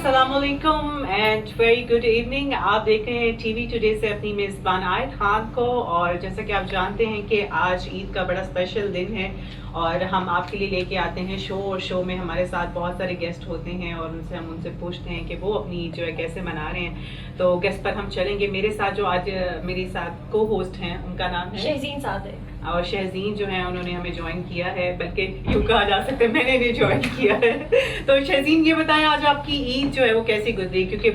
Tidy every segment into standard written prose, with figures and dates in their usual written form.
अस्सलाम वालेकुम and very good evening. आप देख रहे हैं टीवी टुडे से अपनी मेज़बान आयत खान को। और जैसा कि आप जानते हैं कि आज ईद का बड़ा स्पेशल दिन है और हम आपके लिए लेके आते हैं शो, और शो में हमारे साथ बहुत सारे गेस्ट होते हैं और हम उनसे पूछते हैं कि वो अपनी ईद जो है कैसे मना रहे हैं। तो गेस्ट पर हम चलेंगे। मेरे साथ जो आज मेरे साथ को होस्ट हैं उनका नाम है शहजीन साद है, और शहजीन जो है उन्होंने हमें ज्वाइन किया है, बल्कि यूँ कहा जा सकता है मैंने इन्हें ज्वाइन किया है। तो शहजीन ये बताएं आज आपकी ईद जो है वो कैसी गुजरी, क्योंकि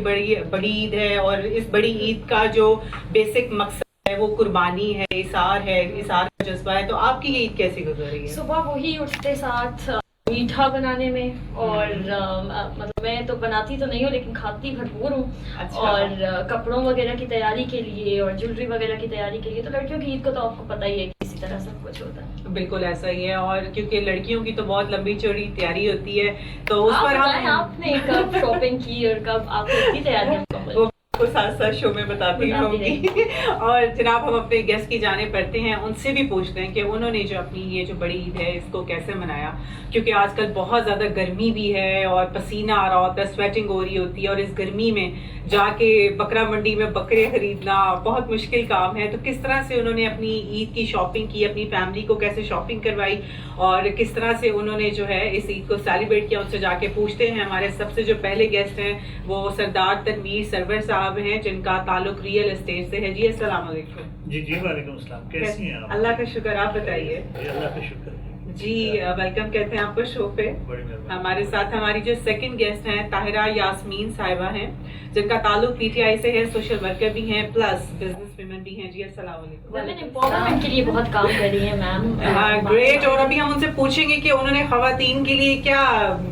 बड़ी ईद है और इस बड़ी ईद का जो बेसिक मकसद है वो कुर्बानी है, इसार का जज्बा है। तो आपकी ये ईद कैसी गुजर रही है? सुबह वही उठते साथ मीठा बनाने में और मतलब मैं तो बनाती तो नहीं हूँ लेकिन खाती भरपूर हूँ। अच्छा। और कपड़ों वगैरह की तैयारी के लिए और ज्वेलरी वगैरह की तैयारी के लिए, तो लड़कियों की ईद को तो आपको पता ही है कि इसी तरह सब कुछ होता है। बिल्कुल ऐसा ही है, और क्योंकि लड़कियों की तो बहुत लंबी चौड़ी तैयारी होती है, तो उस पर आपने कब शॉपिंग की और कब आपने इतनी तैयारियां मुकम्मल? को साथ साथ शो में बताती रहूंगी। और जनाब हम अपने गेस्ट की जानिब बढ़ते हैं, उनसे भी पूछते हैं कि उन्होंने जो अपनी ये जो बड़ी ईद है इसको कैसे मनाया, क्योंकि आजकल बहुत ज़्यादा गर्मी भी है और पसीना आ रहा होता है, स्वेटिंग हो रही होती है, और इस गर्मी में जाके बकरा मंडी में बकरे खरीदना बहुत मुश्किल काम है। तो किस तरह से उन्होंने अपनी ईद की शॉपिंग की, अपनी फैमिली को कैसे शॉपिंग करवाई और किस तरह से उन्होंने जो है इस ईद को सेलिब्रेट किया, उनसे जाके पूछते हैं। हमारे सबसे जो पहले गेस्ट हैं वो सरदार तनवीर सरवर साहब हैं, जिनका ताल्लुक रियल एस्टेट से है। जी अस्सलाम वालेकुम। जी वालेकुम अस्सलाम। कैसी हैं आप? अल्लाह का शुक्र, आप बताइए। अल्लाह का शुक्र जी वेलकम कहते हैं आपको शो पे। हमारे साथ हमारी जो सेकंड गेस्ट हैं ताहिरा यास्मीन साहिबा हैं, जिनका ताल्लुक पीटीआई से है, सोशल वर्कर भी हैं प्लस बिजनेस वुमेन भी हैं। जी अस्सलाम वालेकुम। वुमेन एम्पावरमेंट के लिए बहुत काम कर रही हैं मैम। ग्रेट। और अभी हम उनसे पूछेंगे कि उन्होंने खवातीन के लिए क्या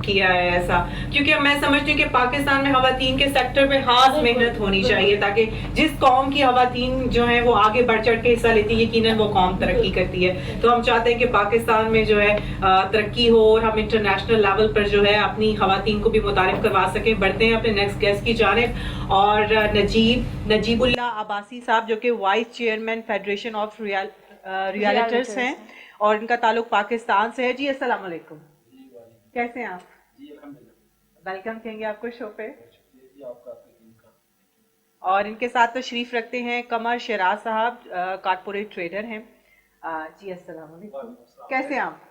किया है ऐसा, क्योंकि मैं समझती हूँ कि पाकिस्तान में खवातीन के सेक्टर पे खास मेहनत होनी चाहिए ताकि जिस कौम की खवातीन जो है वो आगे बढ़ चढ़ के हिस्सा लेती है यकीनन वो कौम तरक्की करती है। तो हम चाहते हैं कि पाकिस्तान में जो है तरक्की हो और हम इंटरनेशनल लेवल पर जो है अपनी खवातीन को भी मुतारिफ करवा सकें। बढ़ते हैं अपने नेक्स्ट गेस्ट की जानिब, और नजीबुल्लाह अब्बासी साहब जो कि vice chairman federation of realtors हैं और इनका ताल्लुक पाकिस्तान से है। जी अस्सलाम वालेकुम। कैसे हैं आप? जी अल्हम्दुलिल्लाह। वेलकम कहेंगे आपको शो पे। और इनके साथ तशरीफ रखते हैं कमर शराज साहब, कारपोरेट ट्रेडर हैं। जी अस्सलाम वालेकुम। कैसे हैं आप?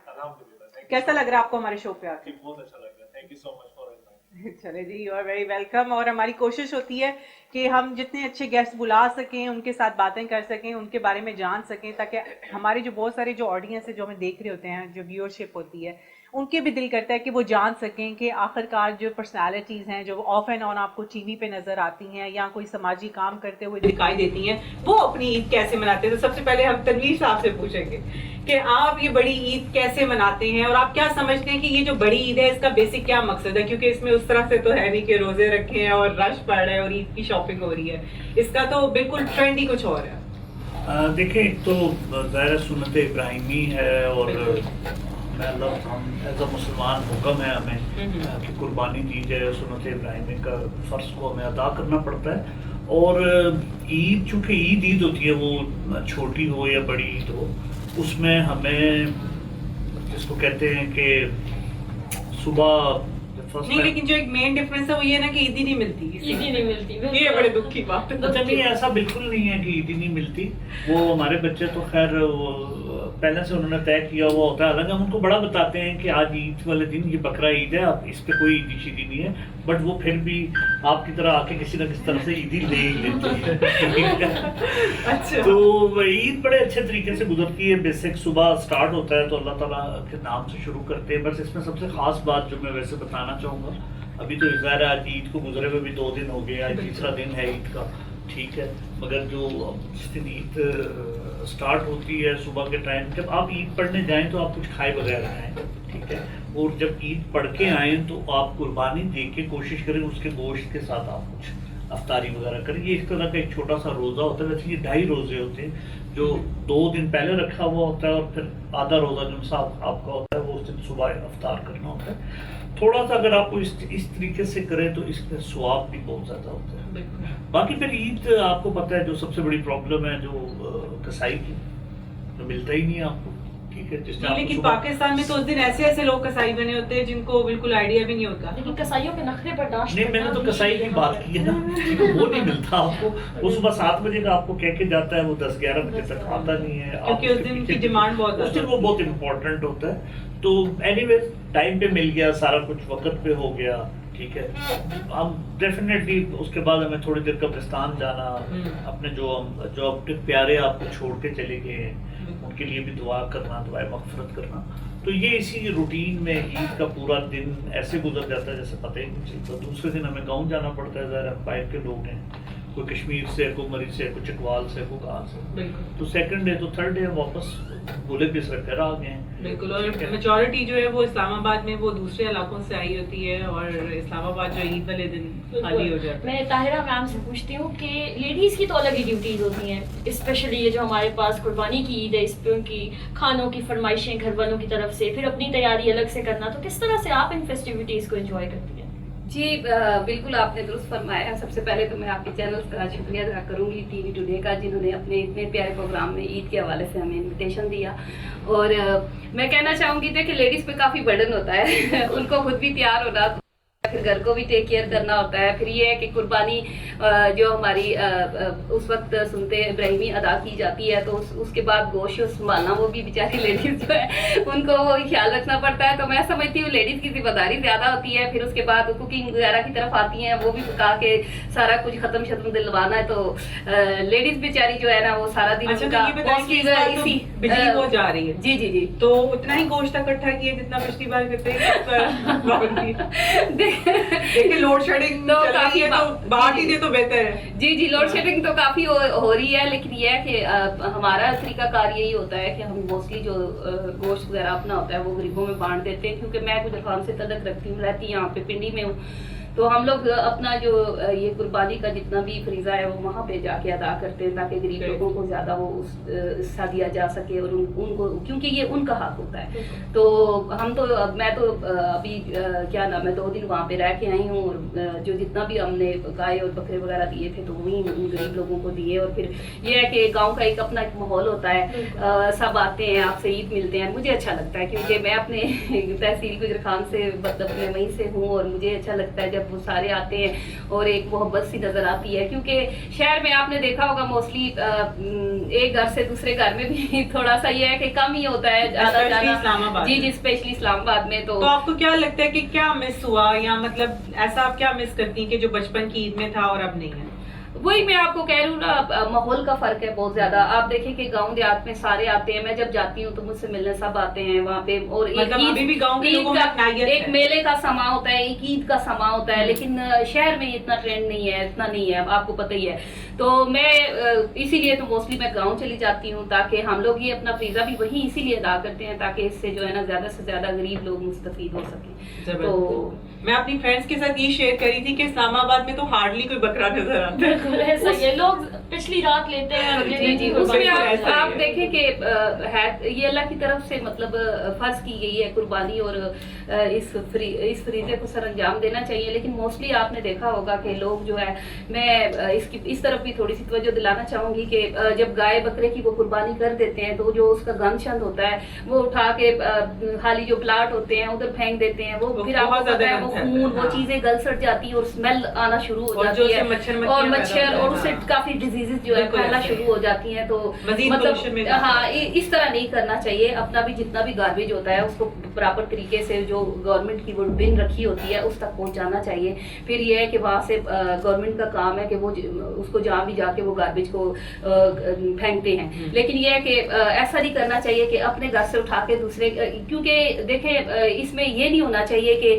कैसा लग रहा है आपको हमारे शो पे आके? बहुत अच्छा लग रहा है। Thank you so much for inviting. चले जी, यू आर वेरी वेलकम। और हमारी कोशिश होती है कि हम जितने अच्छे गेस्ट बुला सकें, उनके साथ बातें कर सकें, उनके बारे में जान सकें, ताकि हमारे जो बहुत सारे जो ऑडियंस है जो हमें देख रहे होते हैं, जो व्यूअरशिप होती है, उनके भी दिल करता है कि वो जान सकें कि आखिरकार जो पर्सनालिटीज़ हैं जो ऑफ एंड ऑन आपको टीवी पे नज़र आती हैं या कोई समाजी काम करते हुए दिखाई देती हैं, वो अपनी ईद कैसे मनाते हैं। तो सबसे पहले हम तनवीर साहब से पूछेंगे कि आप ये बड़ी ईद कैसे मनाते हैं और आप क्या समझते हैं कि ये जो बड़ी ईद है इसका बेसिक क्या मकसद है, क्योंकि इसमें उस तरह से तो है नहीं कि रोजे रखे हैं और रश पड़ रहा है और ईद की शॉपिंग हो रही है, इसका तो बिल्कुल ट्रेंड ही कुछ और है। देखें, एक तो ज़ाहिर सुन्नत इब्राहिमी है और हम एज अ मुसलमान हुक्म है हमें कि कुर्बानी दी जाए, सुन्नत इब्राहिमी का फ़र्ज़ को हमें अदा करना पड़ता है। और ईद चूँकि ईद होती है, वो छोटी हो या बड़ी ईद हो, उसमें हमें जिसको कहते हैं कि सुबह नहीं, लेकिन जो एक मेन डिफरेंस है वो ये ना कि ईद ही नहीं मिलती। ईद ही नहीं मिलती, ये बड़े दुख की बात है। अच्छा नहीं, ऐसा बिल्कुल नहीं है कि ईद ही नहीं मिलती। वो हमारे बच्चे तो खैर पहले से उन्होंने तय किया हुआ होता है। हालांकि हम उनको बड़ा बताते हैं कि आज ईद वाले दिन ये बकरा ईद है, आप इस पे कोई ईदी शीदी नहीं है, बट वो फिर भी आपकी तरह आके किसी न किसी तरह से ईदी ले ही लेते हैं। अच्छा। तो ईद बड़े अच्छे तरीके से गुजरती है। बेसिक सुबह स्टार्ट होता है तो अल्लाह ताला के नाम से शुरू करते हैं। बस इसमें सबसे खास बात जो मैं वैसे बताना चाहूँगा, अभी तो ज़ाहिर है आज ईद को गुजरे हुए भी 2 दिन हो गए, आज तीसरा दिन है ईद का, ठीक है, मगर जो जिस दिन ईद स्टार्ट होती है सुबह के टाइम, जब आप ईद पढ़ने जाएं तो आप कुछ खाए बगैर आएँ, ठीक है, और जब ईद पढ़ के आएँ तो आप कुर्बानी दे के कोशिश करें उसके गोश्त के साथ आप कुछ अफ्तारी वगैरह करें। ये इस तरह का एक छोटा सा रोज़ा होता है। वैसे ये 2.5 रोज़े होते हैं, जो 2 दिन पहले रखा हुआ होता है और फिर आधा रोज़ा जो साहब आपका होता है वो उस दिन सुबह अफ्तार करना होता है। थोड़ा सा अगर आपको इस तरीके से करें तो इसमें स्वाब भी बहुत ज़्यादा होता है। बाकी फिर ईद आपको पता है जो सबसे बड़ी प्रॉब्लम है जो कसाई की, जो मिलता ही नहीं है आपको, ठीक है, जिसने नहीं, आपको लेकिन सुबह- पाकिस्तान में तो उस दिन ऐसे ऐसे लोग कसाई बने होते हैं जिनको बिल्कुल आइडिया भी नहीं होता। लेकिन कसाईयों के नखरे बर्दाश्त नहीं, मैंने तो कसाई की बात की है ना, वो नहीं मिलता आपको। वो सुबह 7 बजे का आपको कह के जाता है, वो 10-11 बजे तक आता नहीं है। क्योंकि उस दिन की डिमांड बहुत उस दिन वो बहुत इम्पोर्टेंट होता है। तो एनीवे टाइम पे मिल गया, सारा कुछ वक्त पे हो गया, ठीक है। हम डेफिनेटली उसके बाद हमें थोड़ी देर कब्रिस्तान जाना, अपने जो अपने प्यारे आपको छोड़ के चले गए हैं उनके लिए भी दुआ करना, दुआए मगफरत करना। तो ये इसी रूटीन में ईद का पूरा दिन ऐसे गुजर जाता है जैसे पता ही नहीं चलता। दूसरे दिन हमें गाँव जाना पड़ता है, ज़रा बाहर के लोग हैं, कोई कश्मीर से, कोई मरी से, कोई चकवाल से, कोई कहाँ से। बिल्कुल तो सेकंड डे तो थर्ड डे वापस भूले बिसर कर आ गए हैं। बिल्कुल। और मेजॉरिटी जो है वो इस्लामाबाद में वो दूसरे इलाकों से आई होती है और इस्लामाबाद जो ईद वाले दिन खाली हो जाता है। मैं ताहिरा मैम से पूछती हूँ कि लेडीज़ की तो अलग ही ड्यूटीज़ होती हैं, स्पेशली ये जो हमारे पास कुर्बानी की ईद है, इस पर उनकी खानों की फरमाइशें घर वालों की तरफ से, फिर अपनी तैयारी अलग से करना, तो किस तरह से आप इन फेस्टिविटीज़ को एंजॉय करती हैं? जी बिल्कुल आपने दुरुस्त फरमाया। सबसे पहले तो मैं आपके चैनल का शुक्रिया अदा करूंगी, टीवी टुडे का, जिन्होंने अपने इतने प्यारे प्रोग्राम में ईद के हवाले से हमें इनविटेशन दिया। और मैं कहना चाहूँगी कि लेडीज़ पे काफ़ी बर्डन होता है उनको खुद भी तैयार होना, फिर घर को भी टेक केयर करना होता है। फिर ये है कि कुर्बानी जो हमारी उस वक्त सुनते इब्राहिमी अदा की जाती है, तो उसके बाद गोश्त संभालना, वो भी बेचारी लेडीज़ जो है उनको वो ख्याल रखना पड़ता है। तो मैं समझती हूँ लेडीज़ की जिम्मेदारी ज़्यादा होती है। फिर उसके बाद कुकिंग वगैरह की तरफ आती हैं, वो भी पका के सारा कुछ ख़त्म दिलवाना है। तो लेडीज़ बेचारी जो है ना वो सारा दिन अच्छा, तो ये बताइए कि इस बार तो बिजली बहुत जा रही है। जी जी जी। तो उतना ही गोश्त इकट्ठा किए जितना पिछली बार करते हैं। देखिए लोड शेडिंग तो चल रही काफी है, तो बाहर ही दे तो बेहतर है। जी जी, लोड शेडिंग तो काफी हो रही है, लेकिन ये है कि हमारा तरीकाकार यही होता है कि हम मोस्टली जो गोश्त वगैरह अपना होता है वो गरीबों में बांट देते हैं। क्योंकि मैं गुजर खान से तलक रखती हूँ, रहती यहाँ पे पिंडी में हूँ, तो हम लोग अपना जो ये कुर्बानी का जितना भी फरीजा है वो वहाँ पे जाके अदा करते हैं, ताकि गरीब लोगों को ज़्यादा वो हिस्सा दिया जा सके और उनको, क्योंकि ये उनका हक होता है। तो हम तो मैं तो अभी क्या नाम है 2 दिन वहाँ पे रह के आई हूँ, और जो जितना भी हमने गाय और बकरे वगैरह दिए थे तो वहीं उन गरीब लोगों को दिए। और फिर ये है कि गाँव का एक अपना एक माहौल होता है, सब आते हैं, आपसे ईद मिलते हैं, मुझे अच्छा लगता है। क्योंकि मैं अपने तहसील गुजर खान से मतलब मैं वहीं से हूँ, और मुझे अच्छा लगता है जब वो सारे आते हैं और एक मोहब्बत सी नजर आती है। क्योंकि शहर में आपने देखा होगा मोस्टली एक घर से दूसरे घर में भी थोड़ा सा ये है कि कम ही होता है ज्यादा इस्लामाबाद। जी जी, स्पेशली इस्लामाबाद में। तो आपको क्या लगता है कि क्या मिस हुआ, या मतलब ऐसा आप क्या मिस करती हैं कि जो बचपन की ईद में था और अब नहीं है? वही मैं आपको कह रही हूँ ना, माहौल का फर्क है बहुत ज्यादा। आप देखें कि गांव देहात में सारे आते हैं, मैं जब जाती हूँ तो मुझसे मिलने सब आते हैं वहाँ पे। और मतलब अभी भी गांव के लोगों में अक्नायत एक है। मेले का समा होता है, एक ईद का समा होता है, लेकिन शहर में इतना ट्रेंड नहीं है, इतना नहीं है, आपको पता ही है। तो मैं इसीलिए तो मोस्टली मैं गाँव चली जाती हूँ, ताकि हम लोग ये अपना फरीजा भी वही इसीलिए अदा करते हैं, ताकि इससे जो है ना ज्यादा से ज्यादा गरीब लोग मुस्तफीद हो सके। तो मैं अपनी फ्रेंड्स के साथ ये शेयर करी थी कि इस्लामाबाद में तो हार्डली कोई बकरा नजर आता है। बिल्कुल ऐसा ही है, लोग पिछली रात लेते हैं और अगले जी दिन जी, कुर्बानी उसमें ऐसा ही आप है। देखें कि है ये अल्लाह की तरफ से मतलब फर्ज की गई है कुर्बानी, और इस फरीजे को सर अंजाम देना चाहिए। लेकिन मोस्टली आपने देखा होगा कि लोग जो है, मैं इसकी इस तरफ भी थोड़ी सी तवज्जो दिलाना चाहूंगी कि जब गाय बकरे की वो कुर्बानी कर देते हैं तो जो उसका गंद शंद होता है वो उठा के खाली जो प्लाट होते हैं उधर फेंक देते हैं। वो फिर आपको बहुत पता है वो ज्यादा खून, वो हाँ। चीजें गल सड़ जाती है और स्मेल आना शुरू हो और जाती जो है, उससे मच्छर और मक्खियां मच्छर पैदा और होते उससे हैं, हाँ। काफी डिजीजेस जो है बिल्कुल फैलना ऐसा ही शुरू हो जाती हैं। तो मजीद pollution में मतलब हाँ, इस तरह नहीं करना चाहिए। अपना भी जितना भी गार्बेज होता है उसको प्रॉपर तरीके से जो गवर्नमेंट की वो बिन रखी होती है उस तक पहुंचाना चाहिए। फिर ये है कि वहाँ से गवर्नमेंट का काम है कि वो उसको जहाँ भी जाके वो गार्बेज को फेंकते हैं। लेकिन ये है कि ऐसा नहीं करना चाहिए कि अपने घर से उठा के दूसरे, क्योंकि देखें इसमें ये नहीं होना चाहिए कि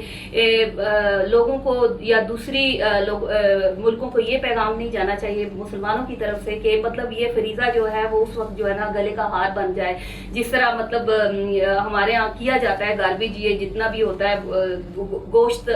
लोगों को या दूसरी मुल्कों को ये पैगाम नहीं जाना चाहिए मुसलमानों की तरफ से कि मतलब ये फरीजा जो है वो उस वक्त जो है ना गले का हार बन जाए। जिस तरह मतलब हमारे यहाँ किया जाता है गार्बेज, ये जितना भी होता है गोश्त,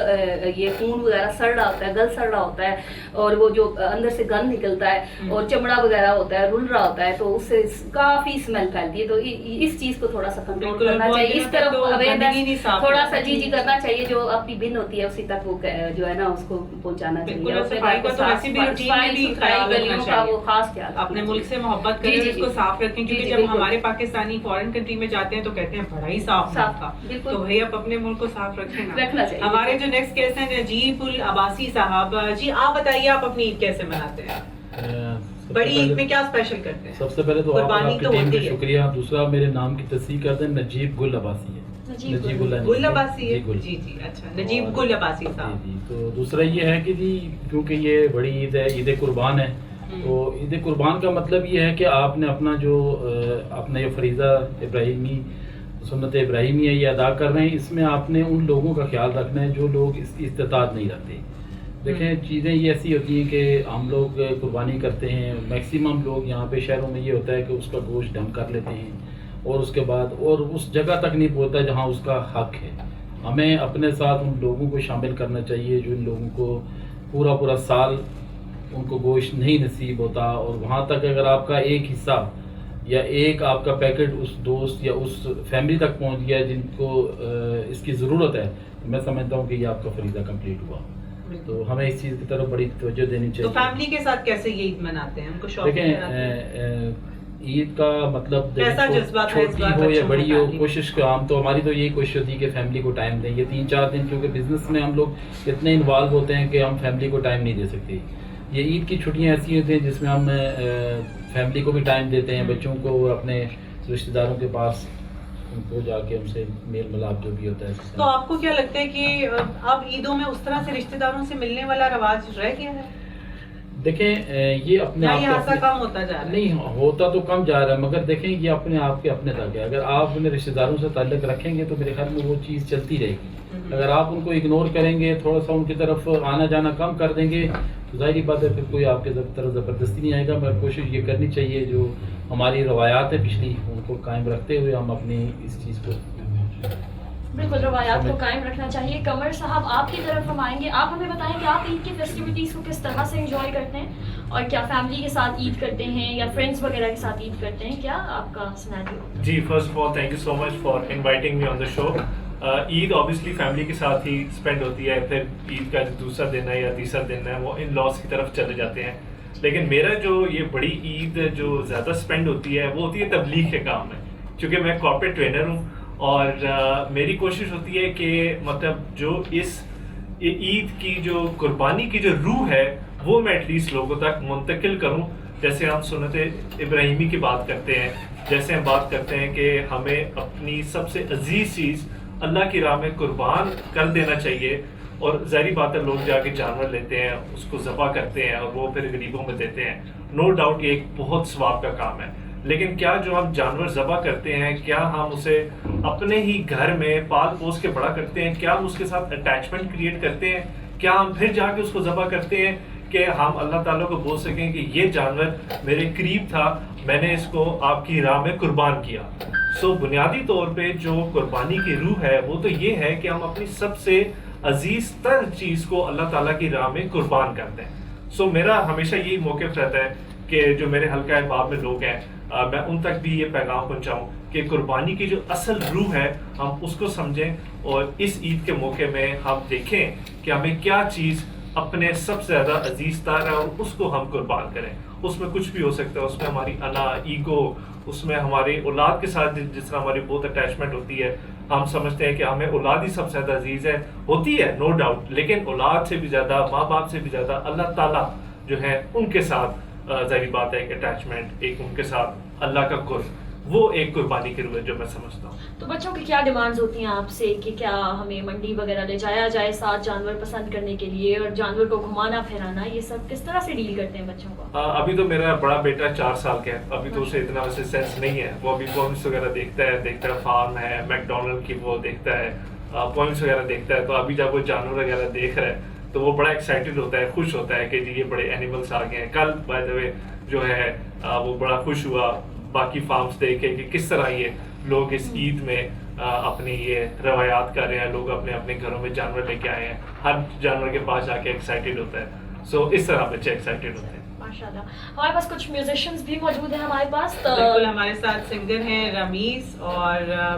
ये खून वगैरह सड़ रहा होता है, गल सड़ रहा होता है, और वो जो अंदर से गंद निकलता है और चमड़ा वगैरह होता है, रुल रहा होता है, तो उससे काफी स्मेल फैलती है। तो इस चीज को थोड़ा सा कंट्रोल करना चाहिए। इस तरफ अवेयरनेस थोड़ा सा जी करना चाहिए, जो अपनी बिन दिन होती है उसी तक वो जो है ना उसको पहुंचाना चाहिए। बिल्कुल, और अपने सफाई घर को का तो साफ- वैसे भी रूटीन में सफाई भी सुथराई, ख्याल रखना गलियों का चाहिए। वो खास ख्याल अपने रखना मुल्क से चाहिए। मोहब्बत जी, करें, जी, उसको जी। साफ रखें, क्योंकि जी, जब बिल्कुल। हमारे पाकिस्तानी फॉरेन कंट्री में जाते हैं तो कहते हैं बड़ा ही साफ साफ, था, बिल्कुल। तो भाई आप अपने मुल्क को साफ रखें ना। रखना चाहिए। हमारे जो नेक्स्ट गेस्ट हैं नजीब उल अब्बासी साहब, जी आप बताइए आप अपनी ईद कैसे मनाते हैं? बड़ी ईद में क्या स्पेशल करते हैं? सबसे पहले तो आप और कुर्बानी आपकी तो टीम होती का है। शुक्रिया। दूसरा मेरे नाम की तस्दीक कर दें, नजीब गुल अब्बासी है। गुल अब्बासी है, गुल। जी जी, अच्छा, नजीब और- गुल अब्बासी जी साहब। जी। तो दूसरा ये है कि जी क्योंकि ये बड़ी ईद है, ईद कुर्बान है, तो ईद कुर्बान का मतलब ये है कि आपने अपना जो अपना ये फरीज़ा इब्राहिमी सुन्नत इब्राहिमी है ये अदा कर रहे हैं। इसमें आपने उन लोगों का ख्याल रखना है जो लोग इसकी इस्तिताअत नहीं रखते। देखें चीज़ें ये ऐसी होती हैं कि हम लोग कुर्बानी करते हैं, मैक्सिमम लोग यहाँ पे शहरों में ये होता है कि उसका गोश्त डंप कर लेते हैं और उसके बाद और उस जगह तक नहीं पहुँचता जहाँ उसका हक है। हमें अपने साथ उन लोगों को शामिल करना चाहिए जो इन लोगों को पूरा पूरा साल उनको गोश्त नहीं नसीब होता, और वहाँ तक अगर आपका एक हिस्सा या एक आपका पैकेट उस दोस्त या उस फैमिली तक पहुँच गया जिनको इसकी ज़रूरत है, तो मैं समझता हूँ कि ये आपका फरीज़ा कंप्लीट हुआ। तो हमें इस चीज़ की तरफ बड़ी तवज्जो देनी तो चाहिए। फैमिली के साथ कैसे ये ईद मनाते हैं? उनको शॉपिंग कराते हैं? देखें ईद का मतलब कैसा जज्बा था इस छोटी बार हो या बच्चों बड़ी में हो, family? कोशिश का आम तो हमारी तो यही कोशिश होती है कि फैमिली को टाइम दें। ये 3-4 दिन क्योंकि बिजनेस में हम लोग इतने इन्वॉल्व होते हैं कि हम फैमिली को टाइम नहीं दे सकते। ये ईद की छुट्टियां ऐसी होती हैं जिसमें हम फैमिली को भी टाइम देते हैं, बच्चों को और अपने रिश्तेदारों के पास उनको जाके उनसे मेल मिलाप जो भी होता है। तो आपको क्या लगता है कि अब ईदों में उस तरह से रिश्तेदारों से मिलने वाला रवाज रह गया है देखें ये अपने या आप ये के ऐसा अपने- कम होता जा रहा है? नहीं होता तो कम जा रहा है, मगर देखें ये अपने आप के अपने तक है। अगर आप अपने रिश्तेदारों से ताल्लुक़ रखेंगे तो मेरे ख्याल में वो चीज़ चलती रहेगी। अगर आप उनको इग्नोर करेंगे, थोड़ा सा उनकी तरफ आना जाना कम कर देंगे, तो ज़ाहिर बात है फिर कोई आपके तरफ ज़बरदस्ती नहीं आएगा। मगर कोशिश ये करनी चाहिए जो हमारी रवायात है पिछली उनको कायम रखते हुए हम अपनी इस चीज़ को बिल्कुल रवायात को कायम रखना चाहिए। कमर साहब आपकी तरफ हम आएंगे, आप हमें बताएं कि आप ईद की फेस्टिविटीज़ को किस तरह से एंजॉय करते हैं और क्या फैमिली के साथ ईद करते हैं या फ्रेंड्स वगैरह के साथ ईद करते हैं, क्या आपका सिनेरियो? जी first of all thank you so much for inviting me on the show. Eid obviously family के साथ ही स्पेंड होती है, फिर ईद का जो दूसरा दिन है या तीसरा दिन है वो इन लॉज की तरफ चले जाते हैं। लेकिन मेरा जो ये बड़ी ईद जो ज़्यादा स्पेंड होती है वो होती है तबलीग के काम में, क्योंकि मैं कॉर्पोरेट ट्रेनर हूँ और मेरी कोशिश होती है कि मतलब जो इस ईद की जो कुर्बानी की जो रूह है वो मैं एटलीस्ट लोगों तक मुंतकिल करूँ। जैसे हम सुन्नत इब्राहिमी की बात करते हैं, जैसे हम बात करते हैं कि हमें अपनी सबसे अजीज चीज़ अल्लाह की राह में कुर्बान कर देना चाहिए, और ज़ाहिर बात है लोग जाके जानवर लेते हैं, उसको ज़बह करते हैं और वो फिर गरीबों में देते हैं। नो डाउट ये एक बहुत सवाब का काम है, लेकिन क्या जो हम जानवर ज़बह करते हैं क्या हम उसे अपने ही घर में पाल पोस के बड़ा करते हैं? क्या हम उसके साथ अटैचमेंट क्रिएट करते हैं? क्या हम फिर जाके उसको ज़बह करते हैं कि हम अल्लाह ताला को बोल सकें कि ये जानवर मेरे करीब था, मैंने इसको आपकी राह में कुर्बान किया? सो बुनियादी तौर पे जो कुर्बानी की रूह है वो तो ये है कि हम अपनी सबसे अजीज तर चीज़ को अल्लाह ताला की राह में कुर्बान करते हैं। सो मेरा हमेशा यही मौक़िफ़ रहता है कि जो मेरे हल्का अहबाब में लोग हैं मैं उन तक भी ये पैगाम पहुंचाऊं कि कुर्बानी की जो असल रूह है हम उसको समझें, और इस ईद के मौके में हम देखें कि हमें क्या चीज़ अपने सबसे ज़्यादा अजीज तार है और उसको हम कुर्बान करें। उसमें कुछ भी हो सकता है, उसमें हमारी अना, ईगो, उसमें हमारी औलाद के साथ जिस तरह हमारी बहुत अटैचमेंट होती है, हम समझते हैं कि हमें औलाद ही सबसे ज़्यादा अजीज़ है, होती है नो डाउट, लेकिन औलाद से भी ज़्यादा, माँ बाप से भी ज़्यादा अल्लाह ताला जो है उनके साथ ज़ाहिर बात है एक अटैचमेंट, एक उनके साथ अल्लाह का कुर्ब, वो एक कुर्बानी की रूह है जो मैं समझता हूँ। तो बच्चों की क्या डिमांड्स होती हैं आपसे कि क्या हमें मंडी वगैरह ले जाया जाए साथ जानवर पसंद करने के लिए, और जानवर को घुमाना फिराना, ये सब किस तरह से डील करते हैं बच्चों को? अभी तो मेरा बड़ा बेटा 4 साल का है, अभी तो उसे इतना वैसे सेंस नहीं है, वो अभी पॉइंट्स वगैरह देखता है फार्म है मैकडोनल्ड की, वो देखता है पॉइंट्स वगैरह देखता है। तो अभी जब वो जानवर वगैरह देख रहा है तो वो बड़ा एक्साइटेड होता है, खुश होता है कि जी ये बड़े एनिमल्स आ गए हैं। कल बाय द वे जो है वो बड़ा खुश हुआ बाकी फार्म्स देखे कि किस तरह ये लोग इस ईद में अपनी ये रवायात कर रहे हैं, लोग अपने अपने घरों में जानवर लेके आए हैं, हर जानवर के पास जाके एक्साइटेड होता है। सो इस तरह बच्चे एक्साइटेड होते हैं। माशाल्लाह। हमारे पास कुछ म्यूजिशियंस भी मौजूद हैं हमारे पास, तो बिल्कुल हमारे साथ सिंगर हैं रमीज और